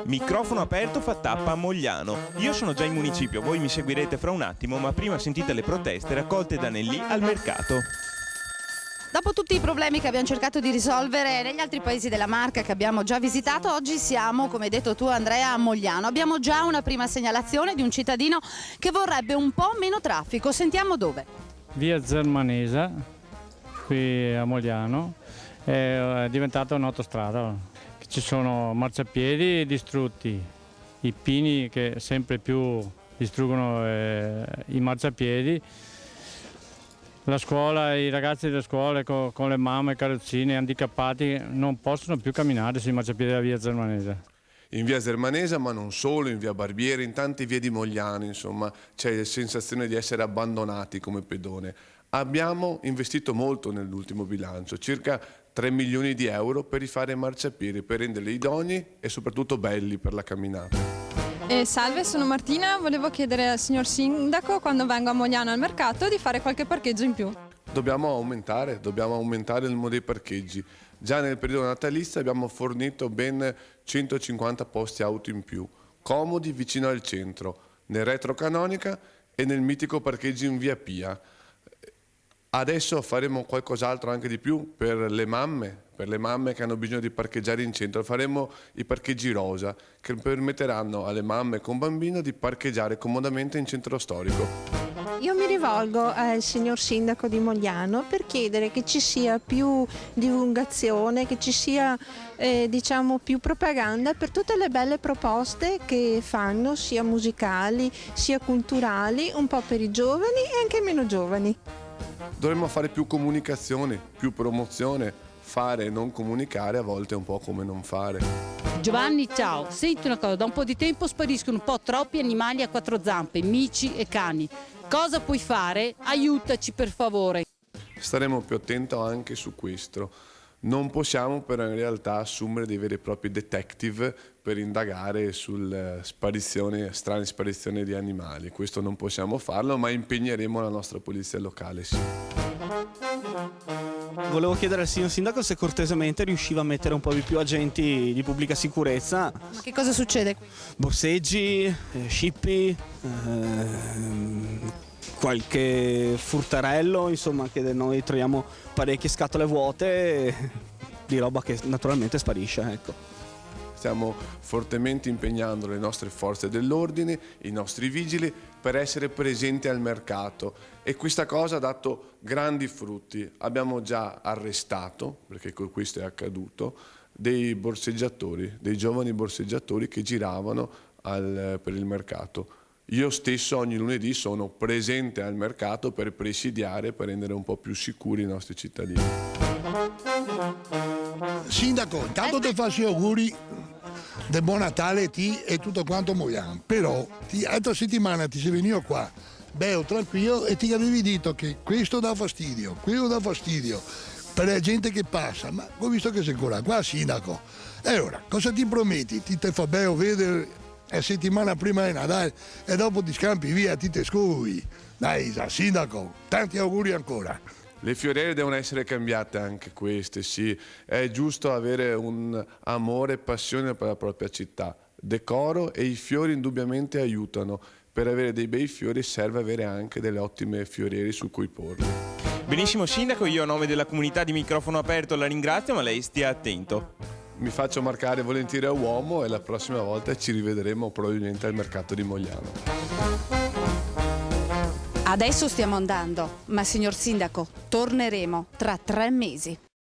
Microfono aperto fa tappa a Mogliano. Io sono già in municipio, voi mi seguirete fra un attimo, ma prima sentite le proteste raccolte da Nellì al mercato. Dopo tutti i problemi che abbiamo cercato di risolvere negli altri paesi della Marca che abbiamo già visitato, oggi siamo, come hai detto tu Andrea, a Mogliano. Abbiamo già una prima segnalazione di un cittadino che vorrebbe un po' meno traffico. Sentiamo dove. Via Zermanesa, qui a Mogliano, è diventata un'autostrada. Ci sono marciapiedi distrutti, i pini che sempre più distruggono i marciapiedi. La scuola, i ragazzi delle scuole con le mamme, carrozzine, handicappati non possono più camminare sui marciapiedi della via Zermanese. In via Zermanesa, ma non solo, in via Barbieri, in tante vie di Mogliano, insomma, c'è la sensazione di essere abbandonati come pedone. Abbiamo investito molto nell'ultimo bilancio, circa 3 milioni di euro per rifare i marciapiedi, per renderli idonei e soprattutto belli per la camminata. Salve, sono Martina, volevo chiedere al signor Sindaco, quando vengo a Mogliano al mercato, di fare qualche parcheggio in più. Dobbiamo aumentare il numero dei parcheggi. Già nel periodo natalizio abbiamo fornito ben 150 posti auto in più, comodi vicino al centro, nel retrocanonica e nel mitico parcheggio in via Pia. Adesso faremo qualcos'altro anche di più per le mamme che hanno bisogno di parcheggiare in centro. Faremo i parcheggi rosa che permetteranno alle mamme con bambino di parcheggiare comodamente in centro storico. Io mi rivolgo al signor Sindaco di Mogliano per chiedere che ci sia più divulgazione, che ci sia diciamo più propaganda per tutte le belle proposte che fanno, sia musicali sia culturali, un po' per i giovani e anche meno giovani. Dovremmo fare più comunicazione, più promozione, fare e non comunicare a volte è un po' come non fare. Giovanni, ciao, senti una cosa, da un po' di tempo spariscono un po' troppi animali a quattro zampe, mici e cani. Cosa puoi fare? Aiutaci per favore. Staremo più attenti anche su questo. Non possiamo però in realtà assumere dei veri e propri detective per indagare sulle strane sparizioni di animali. Questo non possiamo farlo, ma impegneremo la nostra polizia locale, sì. Volevo chiedere al signor Sindaco se cortesemente riusciva a mettere un po' di più agenti di pubblica sicurezza. Ma che cosa succede qui? Borseggi, scippi, qualche furtarello, insomma, che noi troviamo parecchie scatole vuote di roba che naturalmente sparisce, ecco. Stiamo fortemente impegnando le nostre forze dell'ordine, i nostri vigili, per essere presenti al mercato e questa cosa ha dato grandi frutti. Abbiamo già arrestato, perché questo è accaduto, dei borseggiatori, dei giovani borseggiatori che giravano per il mercato. Io stesso ogni lunedì sono presente al mercato per presidiare, per rendere un po' più sicuri i nostri cittadini. Sindaco, intanto ti faccio gli auguri del buon Natale ti e tutto quanto Mogliano, però l'altra settimana ti sei venuto qua, bello, tranquillo, e ti avevi detto che questo dà fastidio, quello dà fastidio per la gente che passa, ma ho visto che sei ancora qua, Sindaco. E ora, cosa ti prometti? Ti te fa bello vedere la settimana prima di Natale e dopo ti scampi via, ti te scuri. Dai, Sindaco, tanti auguri ancora. Le fioriere devono essere cambiate anche queste, sì. È giusto avere un amore e passione per la propria città. Decoro e i fiori indubbiamente aiutano. Per avere dei bei fiori serve avere anche delle ottime fioriere su cui porli. Benissimo Sindaco, io a nome della comunità di Microfono Aperto la ringrazio, ma lei stia attento. Mi faccio marcare volentieri a uomo e la prossima volta ci rivedremo probabilmente al mercato di Mogliano. Adesso stiamo andando, ma signor Sindaco, torneremo tra 3 mesi.